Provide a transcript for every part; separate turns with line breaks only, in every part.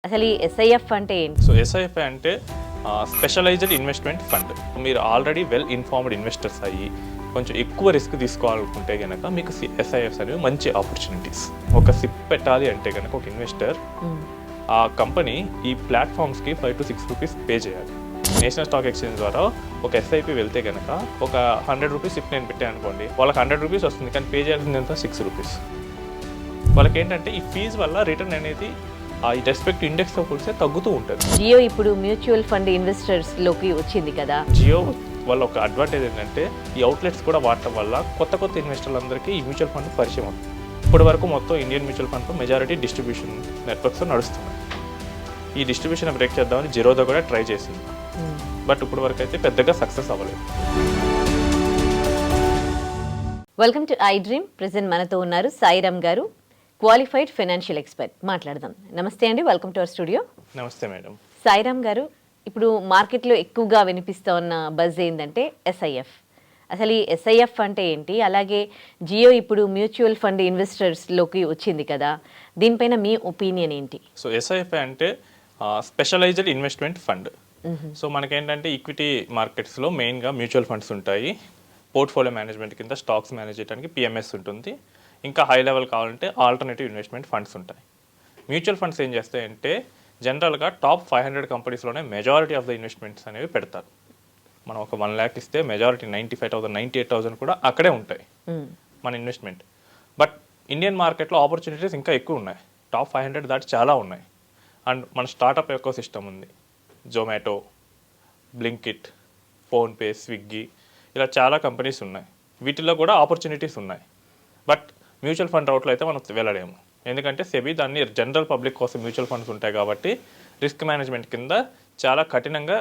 అసలు ఈ ఎస్ఐఎఫ్ అంటే ఏంటి?
సో ఎస్ఐఎఫ్ అంటే స్పెషలైజ్డ్ ఇన్వెస్ట్మెంట్ ఫండ్. మీరు ఆల్రెడీ వెల్ ఇన్ఫార్మ్డ్ ఇన్వెస్టర్స్ అయ్యి కొంచెం ఎక్కువ రిస్క్ తీసుకోవాలనుకుంటే కనుక మీకు ఎస్ఐఎఫ్స్ అనేవి మంచి ఆపర్చునిటీస్. ఒక సిప్ పెట్టాలి అంటే కనుక ఒక ఇన్వెస్టర్ ఆ కంపెనీ ఈ ప్లాట్ఫామ్స్కి 5 to 6 రూపీస్ పే చేయాలి. నేషనల్ స్టాక్ ఎక్స్చేంజ్ ద్వారా ఒక ఎస్ఐపి వెళ్తే కనుక ఒక 100 రూపీస్ సిప్ నేను పెట్టాను అనుకోండి, వాళ్ళకి 100 రూపీస్ వస్తుంది, కానీ పే చేయాల్సింది ఎంత? 6 రూపీస్. వాళ్ళకి ఏంటంటే ఈ ఫీజు వల్ల రిటర్న్ అనేది ఆ రెస్పెక్ట్ ఇండెక్స్తో పోలిస్తే తగ్గుతూ ఉంటుంది.
జియో ఇప్పుడు మ్యూచువల్ ఫండ్ ఇన్వెస్టర్స్లోకి వచ్చింది కదా.
జియో వల్ల ఒక అడ్వాంటేజ్ ఏంటంటే ఈ అవుట్లెట్స్ కూడా వాడటం వల్ల కొత్త ఇన్వెస్టర్లందరికీ ఈ మ్యూచువల్ ఫండ్ పరిచయం అవుతుంది. ఇప్పటి వరకు మొత్తం Indian mutual fund majority distribution networks నడుస్తున్నాయి. ఈ డిస్ట్రిబ్యూషన్ బ్రేక్ చేద్దామని జిరోదా కూడా ట్రై చేసింది, బట్ ఇప్పుడు వరకు అయితే పెద్దగా సక్సెస్ అవ్వలేదు.
Welcome to I dream. Present మనతో ఉన్నారు సాయిరామ్ గారు, క్వాలిఫైడ్ ఫైనాన్షియల్ ఎక్స్పర్ట్. మాట్లాడదాం. నమస్తే అండి, వెల్కమ్ టు అవర్ స్టూడియో.
నమస్తే మేడం.
సాయిరామ్ గారు, ఇప్పుడు మార్కెట్లో ఎక్కువగా వినిపిస్తూ ఉన్న బజ్ ఏంటంటే ఎస్ఐఎఫ్. అసలు ఈ ఎస్ఐఎఫ్ అంటే ఏంటి? అలాగే జియో ఇప్పుడు మ్యూచువల్ ఫండ్ ఇన్వెస్టర్స్లోకి వచ్చింది కదా, దీనిపైన మీ ఒపీనియన్ ఏంటి?
సో ఎస్ఐఎఫ్ అంటే స్పెషలైజ్డ్ ఇన్వెస్ట్మెంట్ ఫండ్. సో మనకేంటంటే ఈక్విటీ మార్కెట్స్లో మెయిన్గా మ్యూచువల్ ఫండ్స్ ఉంటాయి. పోర్ట్ఫోలియో మేనేజ్మెంట్ కింద స్టాక్స్ మేనేజ్ చేయడానికి పిఎంఎస్ ఉంటుంది. ఇంకా హై లెవెల్ కావాలంటే ఆల్టర్నేటివ్ ఇన్వెస్ట్మెంట్ ఫండ్స్ ఉంటాయి. మ్యూచువల్ ఫండ్స్ ఏం చేస్తాయంటే జనరల్గా టాప్ 500 కంపెనీస్లోనే మెజారిటీ ఆఫ్ ద ఇన్వెస్ట్మెంట్స్ అనేవి పెడతారు. మనం ఒక 1 lakh ఇస్తే మెజారిటీ 95,000, 98,000 కూడా అక్కడే ఉంటాయి మన ఇన్వెస్ట్మెంట్. బట్ ఇండియన్ మార్కెట్లో ఆపర్చునిటీస్ ఇంకా ఎక్కువ ఉన్నాయి. టాప్ 500 దాటి చాలా ఉన్నాయి. అండ్ మన స్టార్టప్ ఎకో సిస్టమ్ ఉంది. జొమాటో, బ్లింకిట్, ఫోన్పే, స్విగ్గీ, ఇలా చాలా కంపెనీస్ ఉన్నాయి. వీటిల్లో కూడా ఆపర్చునిటీస్ ఉన్నాయి. బట్ మ్యూచువల్ ఫండ్ రౌట్లో అయితే మనం వెళ్ళలేము. ఎందుకంటే సెబీ దాన్ని జనరల్ పబ్లిక్ కోసం మ్యూచువల్ ఫండ్స్ ఉంటాయి కాబట్టి రిస్క్ మేనేజ్మెంట్ కింద చాలా కఠినంగా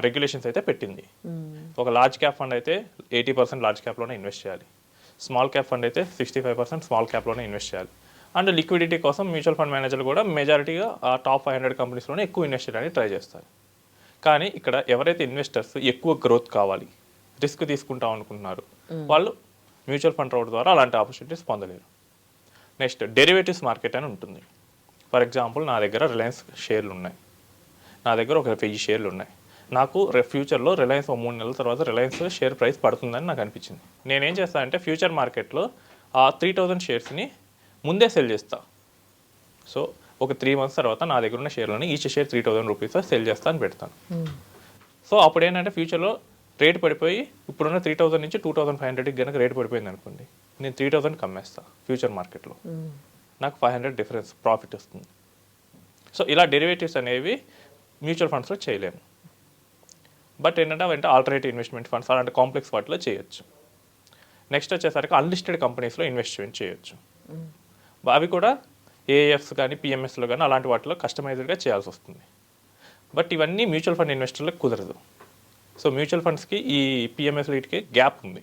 రెగ్యులేషన్స్ అయితే పెట్టింది. ఒక లార్జ్ క్యాప్ ఫండ్ అయితే 80% లార్జ్ క్యాప్లోనే ఇన్వెస్ట్ చేయాలి. స్మాల్ క్యాప్ ఫండ్ అయితే 65% స్మాల్ క్యాప్లోనే ఇన్వెస్ట్ చేయాలి. అండ్ లిక్విడిటీ కోసం మ్యూచువల్ ఫండ్ మేనేజర్లు కూడా మెజారిటీగా ఆ టాప్ 500 కంపెనీస్లోనే ఎక్కువ ఇన్వెస్ట్ చేయడానికి ట్రై చేస్తారు. కానీ ఇక్కడ ఎవరైతే ఇన్వెస్టర్స్ ఎక్కువ గ్రోత్ కావాలి, రిస్క్ తీసుకుంటాం అనుకుంటున్నారు, వాళ్ళు మ్యూచువల్ ఫండ్ రౌట్ ద్వారా అలాంటి ఆపర్చునిటీస్ పొందలేరు. నెక్స్ట్ డెరివేటివ్స్ మార్కెట్ అని ఉంటుంది. ఫర్ ఎగ్జాంపుల్ నా దగ్గర రిలయన్స్ షేర్లు ఉన్నాయి, నా దగ్గర ఒక 1000 షేర్లు ఉన్నాయి. నాకు ఫ్యూచర్లో రిలయన్స్ 3 నెలల తర్వాత రిలయన్స్ షేర్ ప్రైస్ పడుతుందని నాకు అనిపించింది. నేనేం చేస్తానంటే ఫ్యూచర్ మార్కెట్లో ఆ 3000 షేర్స్ని ముందే సెల్ చేస్తా. సో ఒక 3 months తర్వాత నా దగ్గర ఉన్న షేర్లని ఈచ్ షేర్ 3000 రూపీస్ సెల్ చేస్తా అని పెడతాను. సో అప్పుడు ఏంటంటే ఫ్యూచర్లో రేట్ పడిపోయి ఇప్పుడున్న 3000 నుంచి 2500కి కనుక రేట్ పడిపోయింది అనుకోండి, నేను 3000కి అమ్మేస్తా ఫ్యూచర్ మార్కెట్లో. నాకు 500 డిఫరెన్స్ ప్రాఫిట్ వస్తుంది. సో ఇలా డెరివేటివ్స్ అనేవి మ్యూచువల్ ఫండ్స్లో చేయలేము. బట్ ఏంటంటే అవంటే ఆల్టర్నేటివ్ ఇన్వెస్ట్మెంట్ ఫండ్స్ అలాంటి కాంప్లెక్స్ వాటిలో చేయొచ్చు. నెక్స్ట్ వచ్చేసరికి అన్లిస్టెడ్ కంపెనీస్లో ఇన్వెస్ట్మెంట్ చేయొచ్చు. అవి కూడా ఏఎఫ్స్ కానీ పిఎంఎస్లో కానీ అలాంటి వాటిలో కస్టమైజ్డ్గా చేయాల్సి వస్తుంది. బట్ ఇవన్నీ మ్యూచువల్ ఫండ్ ఇన్వెస్టర్లకు కుదరదు. సో మ్యూచువల్ ఫండ్స్కి ఈ పిఎంఎస్ వీటికి గ్యాప్ ఉంది.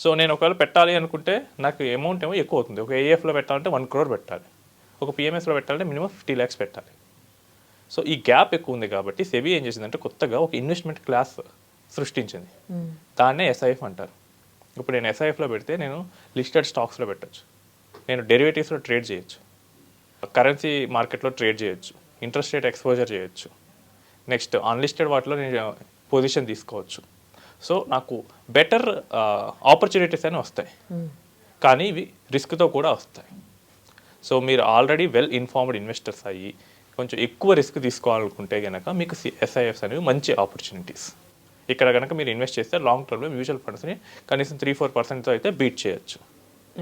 సో నేను ఒకవేళ పెట్టాలి అనుకుంటే నాకు అమౌంట్ ఏమో ఎక్కువ అవుతుంది. ఒక ఏఎఫ్లో పెట్టాలంటే 1 crore పెట్టాలి, ఒక పిఎంఎస్లో పెట్టాలంటే మినిమం 50 lakhs పెట్టాలి. సో ఈ గ్యాప్ ఎక్కువ ఉంది కాబట్టి సెబీ ఏం చేసిందంటే కొత్తగా ఒక ఇన్వెస్ట్మెంట్ క్లాస్ సృష్టించింది. దాన్నే ఎస్ఐఎఫ్ అంటారు. ఇప్పుడు నేను ఎస్ఐఎఫ్లో పెడితే నేను లిస్టెడ్ స్టాక్స్లో పెట్టచ్చు, నేను డెరివేటివ్స్లో ట్రేడ్ చేయొచ్చు, కరెన్సీ మార్కెట్లో ట్రేడ్ చేయొచ్చు, ఇంట్రెస్ట్ రేట్ ఎక్స్పోజర్ చేయొచ్చు, నెక్స్ట్ అన్లిస్టెడ్ వాటిలో నేను పొజిషన్ తీసుకోవచ్చు. సో నాకు బెటర్ ఆపర్చునిటీస్ అని వస్తాయి, కానీ ఇవి రిస్క్తో కూడా వస్తాయి. సో మీరు ఆల్రెడీ వెల్ ఇన్ఫార్మ్డ్ ఇన్వెస్టర్స్ అయ్యి కొంచెం ఎక్కువ రిస్క్ తీసుకోవాలనుకుంటే కనుక మీకు ఎస్ఐఎఫ్స్ అనేవి మంచి ఆపర్చునిటీస్. ఇక్కడ కనుక మీరు ఇన్వెస్ట్ చేస్తే లాంగ్ టర్మ్లో మ్యూచువల్ ఫండ్స్ని కనీసం 3-4% అయితే బీట్ చేయొచ్చు.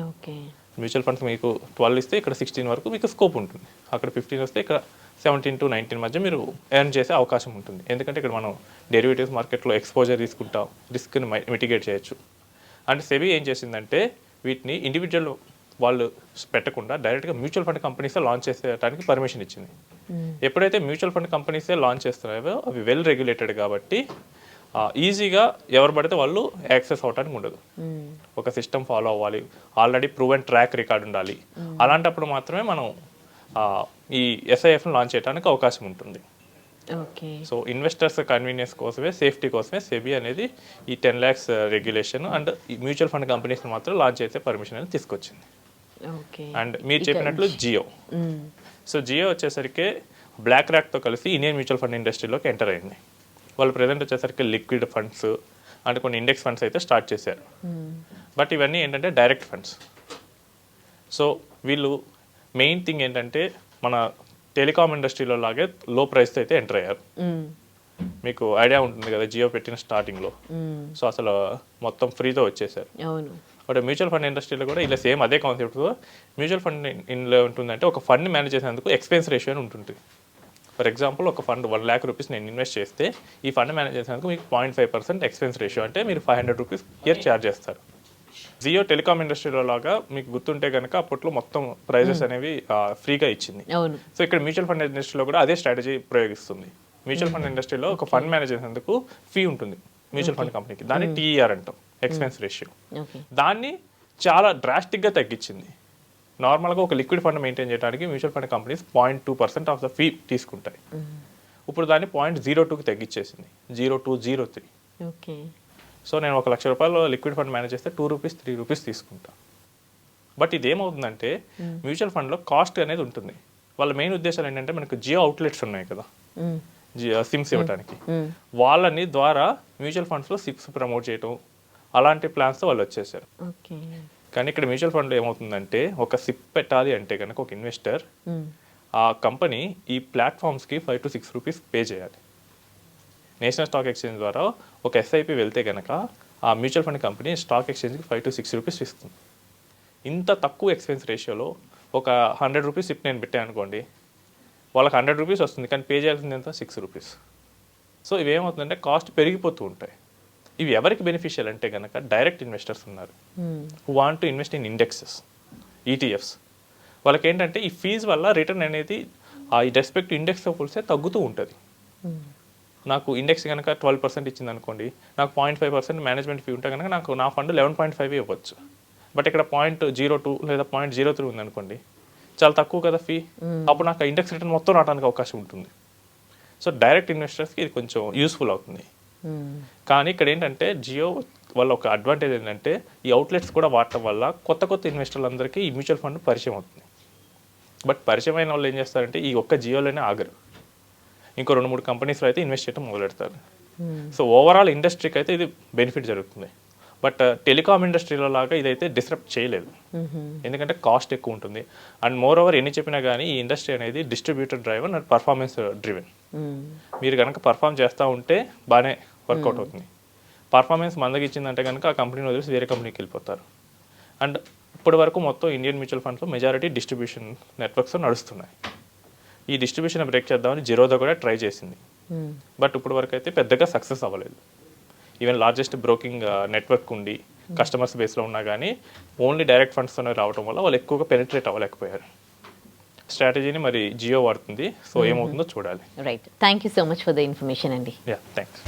ఓకే,
మ్యూచువల్ ఫండ్స్ మీకు 12 ఇస్తే ఇక్కడ 16 వరకు మీకు స్కోప్ ఉంటుంది. అక్కడ 15 వస్తే ఇక్కడ 17 to 19 మధ్య మీరు ఎర్న్ చేసే అవకాశం ఉంటుంది. ఎందుకంటే ఇక్కడ మనం డెరివేటివ్స్ మార్కెట్లో ఎక్స్పోజర్ తీసుకుంటాం, రిస్క్ని మిటిగేట్ చేయొచ్చు. అండ్ సెబీ ఏం చేసిందంటే వీటిని ఇండివిజువల్ వాళ్ళు పెట్టకుండా డైరెక్ట్గా మ్యూచువల్ ఫండ్ కంపెనీసే లాంచ్ చేసేయడానికి పర్మిషన్ ఇచ్చింది. ఎప్పుడైతే మ్యూచువల్ ఫండ్ కంపెనీసే లాంచ్ చేస్తున్నాయో అవి వెల్ రెగ్యులేటెడ్ కాబట్టి ఈజీగా ఎవరు పడితే వాళ్ళు యాక్సెస్ అవడానికి ఉండదు. ఒక సిస్టమ్ ఫాలో అవ్వాలి, ఆల్రెడీ ప్రూవెన్ ట్రాక్ రికార్డ్ ఉండాలి. అలాంటప్పుడు మాత్రమే మనం ఈ ఎస్ఐఎఫ్ను లాంచ్ చేయడానికి అవకాశం ఉంటుంది. సో ఇన్వెస్టర్స్ కన్వీనియన్స్ కోసమే, సేఫ్టీ కోసమే సెబీ అనేది ఈ 10 lakhs రెగ్యులేషన్ అండ్ ఈ మ్యూచువల్ ఫండ్ కంపెనీస్ని మాత్రం లాంచ్ చేసే పర్మిషన్ అనేది తీసుకొచ్చింది. అండ్ మీరు చెప్పినట్లు జియో. సో జియో వచ్చేసరికి బ్లాక్ రాక్తో కలిసి ఇండియన్ మ్యూచువల్ ఫండ్ ఇండస్ట్రీలోకి ఎంటర్ అయింది. వాళ్ళు ప్రజెంట్ వచ్చేసరికి లిక్విడ్ ఫండ్స్ అంటే కొన్ని ఇండెక్స్ ఫండ్స్ అయితే స్టార్ట్ చేశారు. బట్ ఇవన్నీ ఏంటంటే డైరెక్ట్ ఫండ్స్. సో వీళ్ళు మెయిన్ థింగ్ ఏంటంటే మన టెలికామ్ ఇండస్ట్రీలో లాగే లో ప్రైస్తో అయితే ఎంటర్ అయ్యారు. మీకు ఐడియా ఉంటుంది కదా జియో పెట్టిన స్టార్టింగ్లో. సో అసలు మొత్తం ఫ్రీతో వచ్చేసారు. బట్ మ్యూచువల్ ఫండ్ ఇండస్ట్రీలో కూడా ఇలా సేమ్ అదే కాన్సెప్ట్తో మ్యూచువల్ ఫండ్ ఇందులో ఉంటుందంటే ఒక ఫండ్ మేనేజ్ చేసేందుకు ఎక్స్పెన్స్ రేషియో అని ఉంటుంది. ఫర్ ఎగ్జాంపుల్ ఒక ఫండ్ 1 lakh రూపీస్ నేను ఇన్వెస్ట్ చేస్తే ఈ ఫండ్ మేనేజ్ చేసేందుకు మీకు 0.5% ఎక్స్పెన్స్ రేషియో అంటే మీరు 500 రూపీస్ ఇయర్ ఛార్జ్ చేస్తారు. జియో టెలికామ్ ఇండస్ట్రీలో లాగా మీకు గుర్తుంటే కనుక అప్పట్లో మొత్తం ప్రైజెస్ అనేవి ఫ్రీగా ఇచ్చింది. సో ఇక్కడ మ్యూచువల్ ఫండ్ ఇండస్ట్రీలో కూడా అదే స్ట్రాటజీ ప్రయోగిస్తుంది. మ్యూచువల్ ఫండ్ ఇండస్ట్రీలో ఒక ఫండ్ మేనేజ్ చేసేందుకు ఫీ ఉంటుంది మ్యూచువల్ ఫండ్ కంపెనీకి, దాన్ని టీఈఆర్ అంటాం, ఎక్స్పెన్స్ రేషియో. దాన్ని చాలా డ్రాస్టిక్గా తగ్గించింది. నార్మల్గా ఒక లిక్విడ్ ఫండ్ మెయింటైన్ చేయడానికి mutual fund companies 0.2% of the fee తీసుకుంటాయి. ఇప్పుడు దాన్ని 0.02కి తగ్గించేసింది, 0.0203. సో నేను 1 లక్ష రూపాయలు లిక్విడ్ ఫండ్ మేనేజ్ చేస్తే 2 రూపీస్ 3 రూపీస్ తీసుకుంటా. బట్ ఇదేమవుతుందంటే మ్యూచువల్ ఫండ్లో కాస్ట్ అనేది ఉంటుంది. వాళ్ళ మెయిన్ ఉద్దేశాలు ఏంటంటే మనకు జియో అవుట్లెట్స్ ఉన్నాయి కదా సిమ్స్ ఇవ్వడానికి, వాళ్ళని ద్వారా మ్యూచువల్ ఫండ్స్లో సిప్స్ ప్రమోట్ చేయటం అలాంటి ప్లాన్స్తో వాళ్ళు వచ్చేసారు. కానీ ఇక్కడ మ్యూచువల్ ఫండ్లో ఏమవుతుందంటే ఒక సిప్ పెట్టాలి అంటే కనుక ఒక ఇన్వెస్టర్ ఆ కంపెనీ ఈ ప్లాట్ఫామ్స్కి 5 to 6 రూపీస్ పే చేయాలి. నేషనల్ స్టాక్ ఎక్స్చేంజ్ ద్వారా ఒక ఎస్ఐపి వెళ్తే కనుక ఆ మ్యూచువల్ ఫండ్ కంపెనీ స్టాక్ ఎక్స్చేంజ్కి 5 to 6 రూపీస్ ఇస్తుంది. ఇంత తక్కువ ఎక్స్పెన్స్ రేషియోలో ఒక 100 రూపీస్ సిప్ నేను పెట్టాను అనుకోండి, వాళ్ళకి 100 రూపీస్ వస్తుంది, కానీ పే చేయాల్సింది ఎంత 6 రూపీస్. సో ఇవేమవుతుందంటే కాస్ట్ పెరిగిపోతూ ఉంటాయి. ఇవి ఎవరికి బెనిఫిషియల్ అంటే కనుక డైరెక్ట్ ఇన్వెస్టర్స్ ఉన్నారు who want to invest in indexes, ETFs. వాళ్ళకి ఏంటంటే ఈ ఫీజు వల్ల రిటర్న్ అనేది ఆ రెస్పెక్ట్ ఇండెక్స్తో పోలిస్తే తగ్గుతూ ఉంటుంది. నాకు ఇండెక్స్ కనుక 12% ఇచ్చింది అనుకోండి, నాకు 0.5% మేనేజ్మెంట్ ఫీ ఉంటే కనుక నాకు నా ఫండ్ 11.5 ఇవ్వచ్చు. బట్ ఇక్కడ 0.02 లేదా 0.03 ఉంది అనుకోండి, చాలా తక్కువ కదా ఫీ. అప్పుడు నాకు ఇండెక్స్ రిటర్న్ మొత్తం రావడానికి అవకాశం ఉంటుంది. సో డైరెక్ట్ ఇన్వెస్టర్స్కి ఇది కొంచెం యూస్ఫుల్ అవుతుంది. కానీ ఇక్కడ ఏంటంటే జియో వల్ల ఒక అడ్వాంటేజ్ ఏంటంటే ఈ అవుట్లెట్స్ కూడా వాడటం వల్ల కొత్త ఇన్వెస్టర్లందరికీ ఈ మ్యూచువల్ ఫండ్ పరిచయం అవుతుంది. బట్ పరిచయం అయిన వాళ్ళు ఏం చేస్తారంటే ఈ ఒక్క జియోలోనే ఆగరు, ఇంకో 2-3 కంపెనీస్లో అయితే ఇన్వెస్ట్ చేయడం మొదలెడతారు. సో ఓవరాల్ ఇండస్ట్రీకి అయితే ఇది బెనిఫిట్ జరుగుతుంది. బట్ టెలికామ్ ఇండస్ట్రీలో లాగా ఇదైతే డిస్టర్బ్ చేయలేదు, ఎందుకంటే కాస్ట్ ఎక్కువ ఉంటుంది. అండ్ మోర్ ఓవర్ ఎన్ని చెప్పినా కానీ ఈ ఇండస్ట్రీ అనేది distributor driven and performance driven. మీరు కనుక పర్ఫామ్ చేస్తూ ఉంటే బాగానే వర్కౌట్ అవుతుంది. పర్ఫార్మెన్స్ మందగిచ్చిందంటే కనుక ఆ కంపెనీని వదిలేసి వేరే కంపెనీకి వెళ్ళిపోతారు. అండ్ ఇప్పటి వరకు మొత్తం ఇండియన్ మ్యూచువల్ ఫండ్స్లో మెజారిటీ డిస్ట్రిబ్యూషన్ నెట్వర్క్స్ నడుస్తున్నాయి. ఈ డిస్ట్రిబ్యూషన్ బ్రేక్ చేద్దామని జిరోదా కూడా ట్రై చేసింది, బట్ ఇప్పటి వరకు అయితే పెద్దగా సక్సెస్ అవ్వలేదు. ఈవెన్ లార్జెస్ట్ బ్రోకింగ్ నెట్వర్క్ ఉండి కస్టమర్స్ బేస్లో ఉన్నా కానీ ఓన్లీ డైరెక్ట్ ఫండ్స్తోనే రావడం వల్ల వాళ్ళు ఎక్కువగా పెనిట్రేట్ అవ్వలేకపోయారు. స్ట్రాటజీని మరి జియో వాడుతుంది. సో ఏమవుతుందో చూడాలి.
Right, thank you so much for the information అండి.
థ్యాంక్స్.